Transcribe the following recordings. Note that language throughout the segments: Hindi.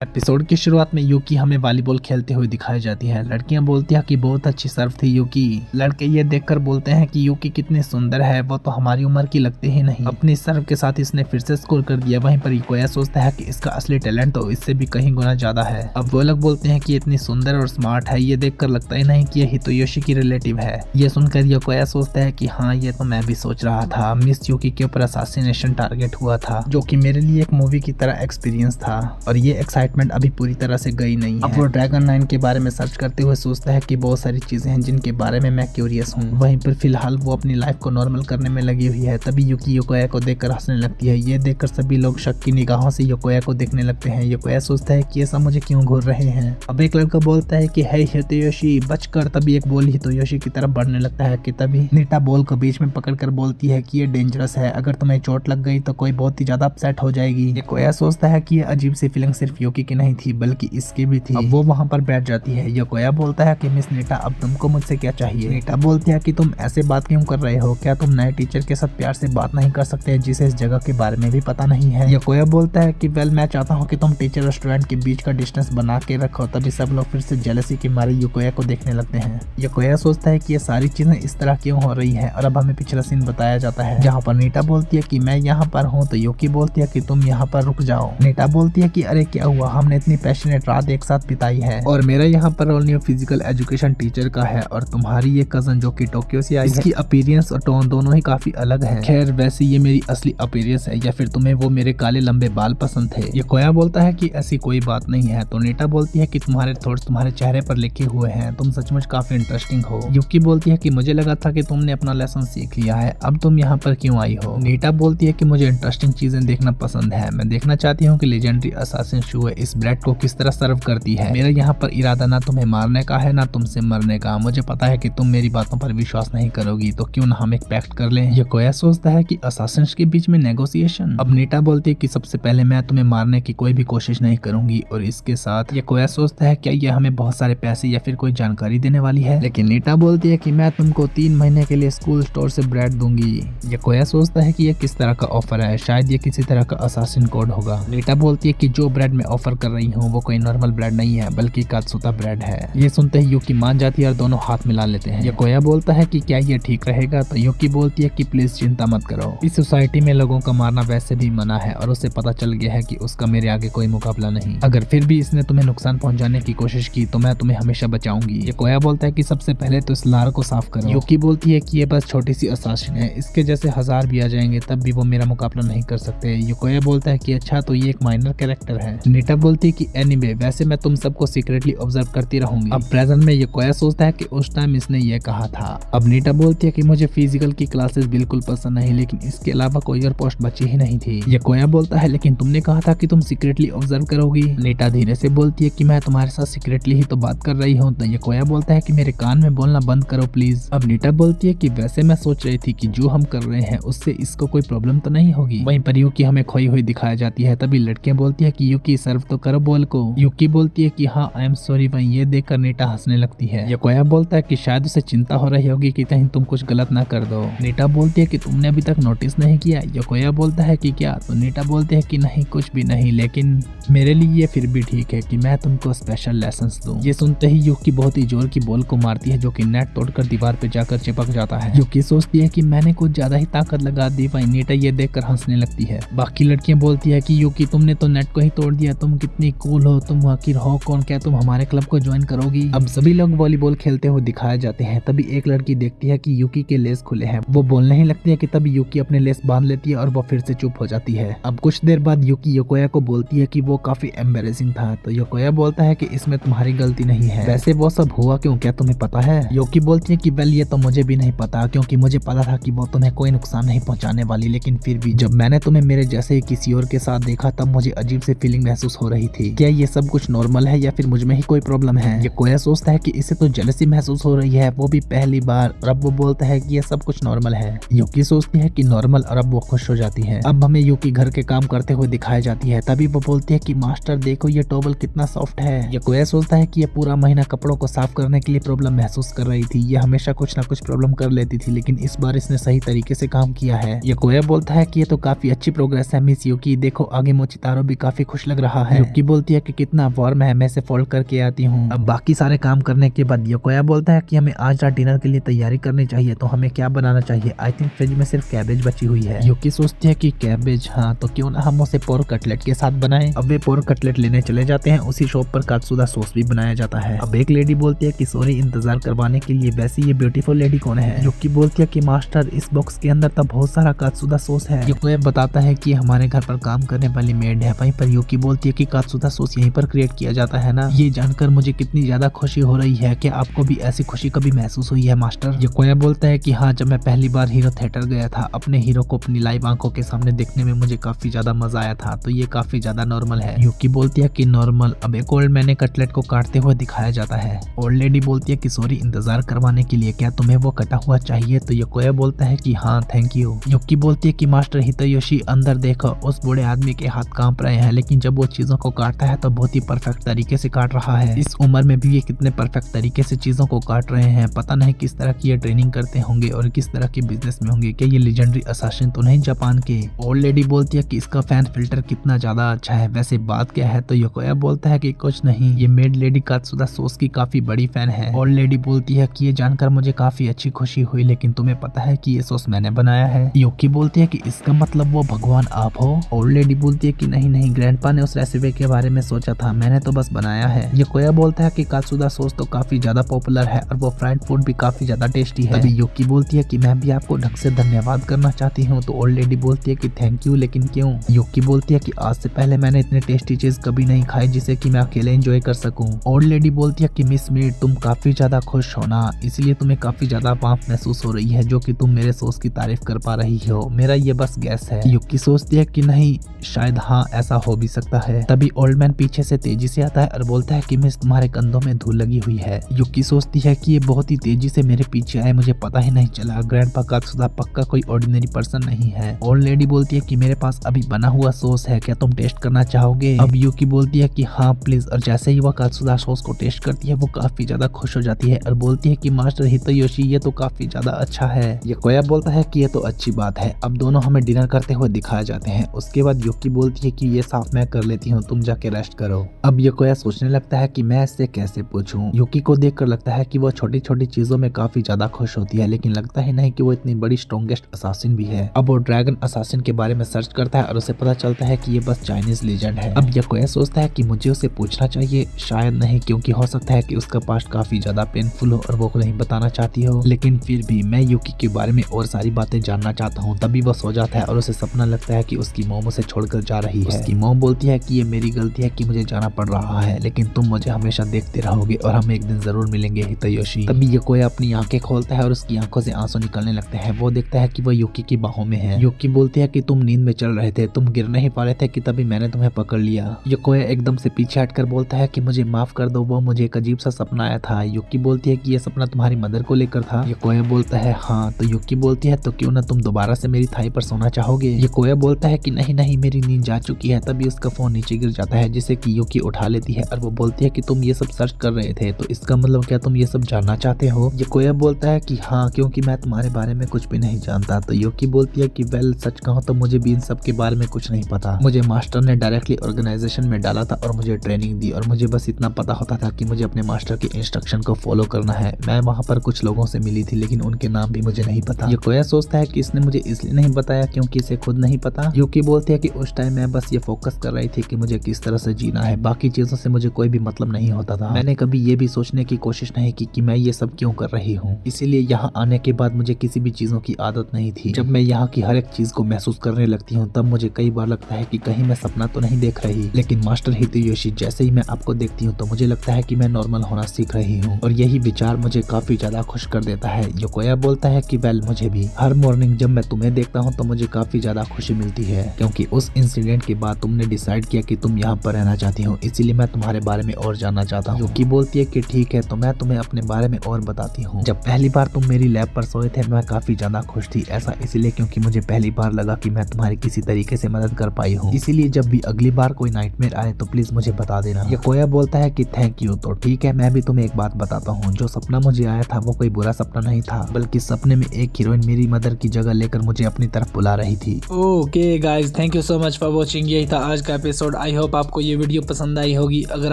एपिसोड की शुरुआत में यूकी हमें वॉलीबॉल खेलते हुए दिखाई जाती है। लड़कियां बोलती है कि बहुत अच्छी सर्व थी यूकी। लड़के ये देखकर बोलते हैं कि यूकी कितनी सुंदर है, वो तो हमारी उम्र की लगती ही नहीं। अपनी सर्व के साथ इसने फिर से स्कोर कर दिया। वहीं पर युकोया सोचता है कि इसका असली टैलेंट तो इससे भी कहीं गुना ज्यादा है। अब वो लोग बोलते हैं कि इतनी सुंदर और स्मार्ट है, ये देखकर लगता ही नहीं कि ये हितोयोशी की रिलेटिव है। ये सुनकर युकोया सोचता है कि हाँ, ये तो मैं भी सोच रहा था। मिस यूकी के ऊपर असैसिनेशन टारगेट हुआ था, जो कि मेरे लिए एक मूवी की तरह एक्सपीरियंस था और ये एक्साइटमेंट अभी पूरी तरह से गई नहीं है। अब वो ड्रैगन 9 के बारे में सर्च करते हुए सोचता है कि बहुत सारी चीजें हैं जिनके बारे में मैं क्यूरियस हूँ। वहीं पर फिलहाल वो अपनी लाइफ को नॉर्मल करने में लगी हुई है। तभी यूकी युकोया को देखकर हंसने लगती है। ये देखकर सभी लोग शक की निगाहों से युकोया को देखने लगते हैं। युकोया सोचता है कि ये सब मुझे क्यों घूर रहे हैं। अब एक लड़का बोलता है कि हे हितोयोशी बचकर। तभी एक बॉल हितोयोशी की तरफ बढ़ने लगता है कि तभी नीटा बॉल को बीच में पकड़कर बोलती है कि ये डेंजरस है, अगर तुम्हें चोट लग गई तो कोई बहुत ही ज्यादा अपसेट हो जाएगी। युकोया सोचता है कि ये अजीब सी फीलिंग सिर्फ यूकी की नहीं थी बल्कि इसकी भी थी। अब वो वहाँ पर बैठ जाती है। युकोया बोलता है कि मिस नीटा, अब तुमको मुझसे क्या चाहिए। नीटा बोलती है कि तुम ऐसे बात क्यों कर रहे हो, क्या तुम नए टीचर के साथ प्यार से बात नहीं कर सकते जिसे इस जगह के बारे में भी पता नहीं है। युकोया बोलता है कि वेल, मैं चाहता हूँ कि तुम टीचर और स्टूडेंट के बीच का डिस्टेंस बना के रखो। तभी सब लोग फिर से जेलसी के मारे युकोया को देखने लगते हैं। युकोया सोचता है कि ये सारी चीजें इस तरह क्यों हो रही है और अब हमें पिछला सीन बताया जाता है जहाँ पर नीटा बोलती है कि मैं यहाँ पर हूँ, तो यूकी बोलती है कि तुम यहाँ पर रुक जाओ। नीटा बोलती है कि अरे क्या हुआ, हमने इतनी पैशनेट रात एक साथ बिताई है और मेरा यहाँ पर role new physical education teacher का है और तुम्हारी ये कजन जो कि टोक्यो से आई है, इसकी अपीयरेंस और टोन दोनों ही काफी अलग है। खैर वैसे ये मेरी असली अपीयरेंस है या फिर तुम्हें वो मेरे काले लंबे बाल पसंद थे। ये कोया बोलता है कि ऐसी कोई बात नहीं है। तो नीटा बोलती है कि तुम्हारे थॉट्स तुम्हारे चेहरे पर लिखे हुए हैं, तुम सचमुच काफी इंटरेस्टिंग हो। यूकी बोलती है कि मुझे लगा था कि तुमने अपना लेसन सीख लिया है, अब तुम यहाँ पर क्यों आई हो। नीटा बोलती है कि मुझे इंटरेस्टिंग चीजें देखना पसंद है, मैं देखना चाहती हूँ कि लेजेंडरी असासिन शुए इस ब्रेड को किस तरह सर्व करती है। मेरा यहाँ पर इरादा ना तुम्हें मारने का है ना तुमसे मरने का। मुझे पता है कि तुम मेरी बातों पर विश्वास नहीं करोगी, तो क्यों ना हम एक पैक्ट कर लें। युकोया सोचता है कि असासिन्स के बीच में नेगोशिएशन। अब नीटा बोलती है कि सबसे पहले मैं तुम्हें मारने की कोई भी कोशिश नहीं करूंगी और इसके साथ युकोया सोचता है क्या ये हमें बहुत सारे पैसे या फिर कोई जानकारी देने वाली है, लेकिन नीटा बोलती है कि मैं तुमको 3 महीने के लिए स्कूल स्टोर से ब्रेड दूंगी। युकोया सोचता है कि ये किस तरह का ऑफर है, शायद ये किसी तरह का असासिन कोड होगा। नीटा बोलती है कि जो ब्रेड मैं ऑफर कर रही हूँ वो कोई नॉर्मल ब्रेड नहीं है बल्कि कात्सुता ब्रेड है। ये सुनते ही यूकी मान जाती है और दोनों हाथ मिला लेते हैं। युकोया बोलता है कि क्या ये ठीक रहेगा, तो यूकी बोलती है कि प्लीज चिंता मत करो, इस सोसाइटी में लोगों का मारना वैसे भी मना है और उसे पता चल गया है कि उसका मेरे आगे कोई मुकाबला नहीं। अगर फिर भी इसने तुम्हें नुकसान पहुंचाने की कोशिश की तो मैं तुम्हें हमेशा बचाऊंगी। युकोया बोलता है कि सबसे पहले तो इस लार को साफ करो। यूकी बोलती है कि ये बस छोटी सी असासिन है, इसके जैसे 1000 भी आ जाएंगे तब भी वो मेरा मुकाबला नहीं कर सकते। युकोया बोलता है कि अच्छा, तो ये एक माइनर कैरेक्टर है। नीटा बोलती है कि एनीवे वैसे मैं तुम सबको सीक्रेटली ऑब्जर्व करती रहूंगी। अब प्रेजेंट में युकोया सोचता है कि उस टाइम इसने ये कहा था। अब नीटा बोलती है कि मुझे फिजिकल की क्लासेस बिल्कुल पसंद नहीं, लेकिन इसके अलावा कोई और पोस्ट बची ही नहीं थी। युकोया बोलता है लेकिन तुमने कहा था कि तुम सीक्रेटली ऑब्जर्व करोगी। नीटा धीरे से बोलती है कि मैं तुम्हारे साथ सीक्रेटली ही तो बात कर रही हूँ। तो युकोया बोलता है कि मेरे कान में बोलना बंद करो प्लीज। अब नीटा बोलती है कि वैसे मैं सोच रही थी कि जो हम कर रहे हैं उससे इसको कोई प्रॉब्लम तो नहीं होगी। वहीं पर यूकी हमें खोई हुई दिखाई जाती है। तभी लड़कियां बोलती है कि यूकी सर्व तो करो बॉल को। यूकी बोलती है कि हाँ आई एम सॉरी। वहीं ये देखकर नीटा हंसने लगती है। युकोया बोलता है कि शायद उसे चिंता हो रही होगी कि कहीं तुम कुछ गलत ना कर दो। नीटा बोलती है कि तुमने अभी तक नोटिस नहीं किया। युकोया बोलता है कि क्या, तो नीटा बोलती है कि नहीं कुछ भी नहीं, लेकिन मेरे लिए ये फिर भी ठीक है कि मैं तुमको स्पेशल लेसन्स दूं। ये सुनते ही यूकी बहुत ही जोर की बॉल को मारती है जो कि नेट तोड़कर दीवार पे जाकर चिपक जाता है। यूकी सोचती है कि मैंने कुछ ज्यादा ही ताकत लगा दी। वहीं नीटा ये देखकर हंसने लगती है। बाकी लड़कियां बोलती है कि यूकी तुमने तो नेट को ही तोड़ दिया, तुम कितनी कूल हो, तुम आखिर हो कौन, क्या तुम हमारे क्लब को ज्वाइन करोगी। अब सभी लोग वॉलीबॉल खेलते हुए दिखाए जाते हैं। तभी एक लड़की देखती है कि यूकी के लेस खुले हैं। वो बोलने ही लगती है कि तभी यूकी अपने लेस बांध लेती है और वो फिर से चुप हो जाती है। अब कुछ देर बाद यूकी युकोया को बोलती है कि वो काफी एम्बेरेसिंग था। तो युकोया बोलता है कि इसमें तुम्हारी गलती नहीं है, वैसे वो सब हुआ क्यों, क्या तुम्हें पता है। यूकी बोलती है कि वेल ये तो मुझे भी नहीं पता, क्योंकि मुझे पता था कि वो तुम्हें कोई नुकसान नहीं पहुंचाने वाली, लेकिन फिर भी जब मैंने तुम्हें मेरे जैसे ही किसी और के साथ देखा तब मुझे अजीब सी फीलिंग महसूस हो रही थी। क्या ये सब कुछ नॉर्मल है या फिर मुझ में ही कोई प्रॉब्लम है। युकोया सोचता है कि इसे तो जेलसी महसूस हो रही है, वो भी पहली बार, और अब वो बोलता है कि ये सब कुछ नॉर्मल है। यूकी सोचती है कि नॉर्मल, और अब वो खुश हो जाती है। अब हमें यूकी घर के काम करते हुए दिखाई जाती है। तभी वो बोलती है कि मास्टर देखो ये टॉवल कितना सॉफ्ट है। युकोया सोचता है कि ये पूरा महीना कपड़ों को साफ करने के लिए प्रॉब्लम महसूस कर रही थी। ये हमेशा कुछ ना कुछ प्रॉब्लम कर लेती थी, लेकिन इस बार इसने सही तरीके से काम किया है। युकोया बोलता है कि ये तो काफी अच्छी प्रोग्रेस है मिस यूकी, देखो आगे मोचितारो भी काफी खुश लग रहा है। यूकी बोलती है कि कितना वार्म है, मैं इसे फोल्ड करके आती हूँ। अब बाकी सारे काम करने के बाद योकोया बोलता है कि हमें आज रात डिनर के लिए तैयारी करनी चाहिए, तो हमें क्या बनाना चाहिए। आई थिंक फ्रिज में सिर्फ कैबेज बची हुई है। यूकी सोचती है कि कैबेज, हाँ तो क्यों ना हम उसे पोर्क कटलेट के साथ बनाएं। अब वे पोर्क कटलेट लेने चले जाते हैं। उसी शॉप पर कात्सुदा सॉस भी बनाया जाता है। अब एक लेडी बोलती है कि सॉरी इंतजार करवाने के लिए, वैसे ये ब्यूटीफुल लेडी कौन है। यूकी बोलती है कि मास्टर इस बॉक्स के अंदर तो बहुत सारा कात्सुदा सॉस है। योकोया बताता है कि हमारे घर पर काम करने वाली मेड है। वहीं पर यूकी बोलती है कि कात्सुदा सॉस यहीं पर क्रिएट किया जाता है ना। ये जानकर मुझे कितनी ज्यादा खुशी हो रही है। क्या आपको भी ऐसी खुशी कभी महसूस हुई है मास्टर। योकोया बोलता है कि हाँ, जब मैं पहली बार हीरो थिएटर गया था, अपने हीरो को अपनी लाइव आंखों के सामने देखने में मुझे काफी ज्यादा मजा आया था। तो ये काफी ज्यादा नॉर्मल है। यूकी बोलती है कि नॉर्मल। अब एक ओल्ड मैन ने कटलेट को काटते हुए दिखाया जाता है। ओल्ड लेडी बोलती है कि सॉरी इंतजार करवाने के लिए, क्या तुम्हें वो कटा हुआ चाहिए। तो योकोया बोलता है कि हाँ थैंक यू। यूकी बोलती है कि मास्टर हितोयोशी अंदर देखो, उस बूढ़े आदमी के हाथ कांप रहे हैं, लेकिन जब वो चीजों को काटता है तो बहुत ही परफेक्ट तरीके से काट रहा है। इस उम्र में भी ये कितने परफेक्ट तरीके से चीजों को काट रहे हैं। पता नहीं किस तरह की ये ट्रेनिंग करते होंगे और किस तरह के बिजनेस में होंगे। क्या ये लेजेंडरी असासिन तो नहीं जापान के। ओल्ड लेडी बोलती है कि इसका फैन फिल्टर कितना ज्यादा अच्छा है। वैसे बात क्या है। तो योकोया बोलता है कि कुछ नहीं, ये मेड लेडी कात्सुदा सॉस की काफी बड़ी फैन है। ओल्ड लेडी बोलती है कि ये जानकर मुझे काफी अच्छी खुशी हुई, लेकिन तुम्हें पता है कि ये सॉस मैंने बनाया है। यूकी बोलती है कि इसका मतलब वो भगवान आप हो। ओल्ड लेडी बोलती है कि नहीं, ग्रैंडपा ने उस रेसिपी के बारे में सोचा था, मैंने तो बस बनाया है। योकोया बोलता है कि कात्सुदा सॉस तो काफी ज्यादा पॉपुलर है और वो फ्राइड फूड भी काफी ज्यादा टेस्टी है। अभी यूकी बोलती है कि मैं भी आपको ढंग से धन्यवाद करना चाहती हूँ। तो ओल्ड लेडी बोलती है कि थैंक यू, लेकिन क्यों। यूकी बोलती है कि आज से पहले मैंने इतनी टेस्टी चीज कभी नहीं खाई जिसे कि मैं अकेले एंजॉय कर सकूं। ओल्ड लेडी बोलती है कि मिस मीट, तुम काफी ज्यादा खुश हो ना, इसलिए तुम्हें काफी ज्यादा वार्म महसूस हो रही है, जो कि तुम मेरे सॉस की तारीफ कर पा रही हो। मेरा ये बस गैस है। यूकी सोचती है कि नहीं, शायद हाँ ऐसा हो भी सकता है। तभी ओल्ड मैन पीछे से तेजी से आता है और बोलता है कि मिस तुम्हारे कंधों में धूल लगी हुई है। यूकी सोचती है कि ये बहुत ही तेजी से मेरे पीछे आए, मुझे पता ही नहीं चला। ग्रैंडपा कात्सुदा पक्का कोई ऑर्डिनरी पर्सन नहीं है। ओल्ड लेडी बोलती है कि मेरे पास अभी बना हुआ सॉस है, क्या तुम टेस्ट करना चाहोगे। अब यूकी बोलती है कि हाँ प्लीज। और जैसे ही वह कात्सुदा सॉस को टेस्ट करती है, वो काफी ज्यादा खुश हो जाती है और बोलती है कि मास्टर हितोयोशी ये तो काफी ज्यादा अच्छा है। योकोया बोलता है कि ये तो अच्छी बात है। अब दोनों हमें डिनर करते हुए दिखाए जाते हैं। उसके बाद यूकी बोलती है कि ये साफ मैं कर लेती हूँ, तुम जाके रेस्ट करो। अब योकोया सोचने लगता है कि मैं इससे कैसे पूछूं। यूकी को देखकर लगता है कि वो छोटी छोटी चीजों में काफी ज्यादा खुश होती है, लेकिन लगता ही नहीं कि वो इतनी बड़ी स्ट्रॉन्गेस्ट असासिन भी है। अब वो ड्रैगन असासिन के बारे में सर्च करता है और उसे पता चलता है कि ये बस चाइनीज लीजेंड है। अब योकोया सोचता है कि मुझे उसे पूछना चाहिए, शायद नहीं, क्योंकि हो सकता है कि उसका पास्ट काफी ज्यादा पेनफुल हो और वो नहीं बताना चाहती हो। लेकिन फिर भी मैं यूकी के बारे में और सारी बातें जानना चाहता हूँ। तभी वो सो जाता है और उसे सपना लगता है कि उसकी मॉम उसे छोड़कर जा रही है। उसकी मॉम बोलती है कि ये मेरी गलती है कि मुझे जाना पड़ रहा है, लेकिन तुम मुझे हमेशा देखते रहोगे और हम एक दिन जरूर मिलेंगे हितोयोशी। तभी योकोया अपनी आंखें खोलता है और उसकी आंखों से आंसू निकलने लगते हैं। वो देखता है कि वो यूकी की बाहों में है। यूकी बोलती है कि तुम नींद में चल रहे थे, तुम गिर नहीं पा रहे थे कि तभी मैंने तुम्हें पकड़ लिया। योकोया एकदम से पीछे हटकर बोलता है कि मुझे माफ कर दो, वो मुझे एक अजीब सा सपना आया था। यूकी बोलती है कि ये सपना तुम्हारी मदर को लेकर था। योकोया बोलता है हाँ। तो यूकी बोलती है तो क्यों ना तुम दोबारा से मेरी थाई पर सोना चाहोगे। योकोया बोलता है कि नहीं, मेरी नींद जा चुकी है। तभी उसका फोन नीचे गिर जाता है, जिसे कि यूकी उठा लेती है और वो बोलती है कि तुम ये सब सर्च कर रहे थे, तो इसका मतलब क्या तुम ये सब जानना चाहते हो। योकोया बोलता है कि हाँ, क्योंकि मैं तुम्हारे बारे में कुछ भी नहीं जानता। तो यूकी बोलती है कि वेल सच कहूँ तो मुझे भी इन सब के बारे में कुछ नहीं पता। मुझे मास्टर ने डायरेक्टली ऑर्गेनाइजेशन में डाला था और मुझे ट्रेनिंग दी और मुझे बस इतना पता होता था कि मुझे अपने मास्टर के इंस्ट्रक्शन को फॉलो करना है। मैं वहाँ पर कुछ लोगों से मिली थी, लेकिन उनके नाम भी मुझे नहीं पता। योकोया सोचता है कि इसने मुझे इसलिए नहीं बताया क्योंकि इसे खुद नहीं पता। यूकी बोलती है कि उस टाइम मैं बस ये फोकस कर रही थी कि मुझे किस तरह से जीना है, बाकी चीजों से मुझे कोई भी मतलब नहीं होता था। मैंने कभी ये भी सोचने की कोशिश नहीं की कि मैं ये सब क्यों कर रही हूँ। इसीलिए यहाँ आने के बाद मुझे किसी भी चीजों की आदत नहीं थी। जब मैं यहाँ की हर एक चीज को महसूस करने लगती हूँ, तब मुझे कई बार लगता है कि कहीं मैं सपना तो नहीं देख रही। लेकिन मास्टर हितोयोशी, जैसे ही मैं आपको देखती हूँ तो मुझे लगता है कि मैं नॉर्मल होना सीख रही हूँ और यही विचार मुझे काफी ज्यादा खुश कर देता है। योकोया बोलता है कि वेल मुझे भी हर मॉर्निंग जब मैं तुम्हें देखता हूँ तो मुझे काफी ज्यादा खुशी मिलती है, क्योंकि उस इंसिडेंट के बाद तुमने डिसाइड किया कि तुम यहाँ पर रहना चाहती हो, इसीलिए मैं तुम्हारे बारे में और जानना चाहता हूँ। यूकी बोलती है कि ठीक है, तो मैं तुम्हें अपने बारे में और बताती हूँ। जब पहली बार तुम मेरी लैब पर सोए थे, मैं काफी ज्यादा खुश थी। ऐसा इसलिए क्योंकि मुझे पहली बार लगा कि मैं तुम्हारी किसी तरीके से मदद कर पाई हूँ। इसीलिए जब भी अगली बार कोई नाइटमेयर आए तो प्लीज मुझे बता देना। योकोया बोलता है कि थैंक यू। तो ठीक है, मैं भी तुम्हें एक बात बताता हूँ। जो सपना मुझे आया था वो कोई बुरा सपना नहीं था, बल्कि सपने में एक हीरोइन मेरी मदर की जगह लेकर मुझे अपनी तरफ बुला रही थी। Okay guys, thank you so much for watching. यही था आज का एपिसोड। आई होप आपको ये वीडियो पसंद आई होगी। अगर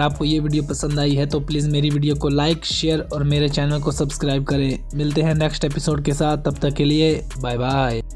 आपको ये वीडियो पसंद आई है तो प्लीज़ मेरी वीडियो को लाइक, शेयर और मेरे चैनल को सब्सक्राइब करें। मिलते हैं नेक्स्ट एपिसोड के साथ, तब तक के लिए बाय बाय।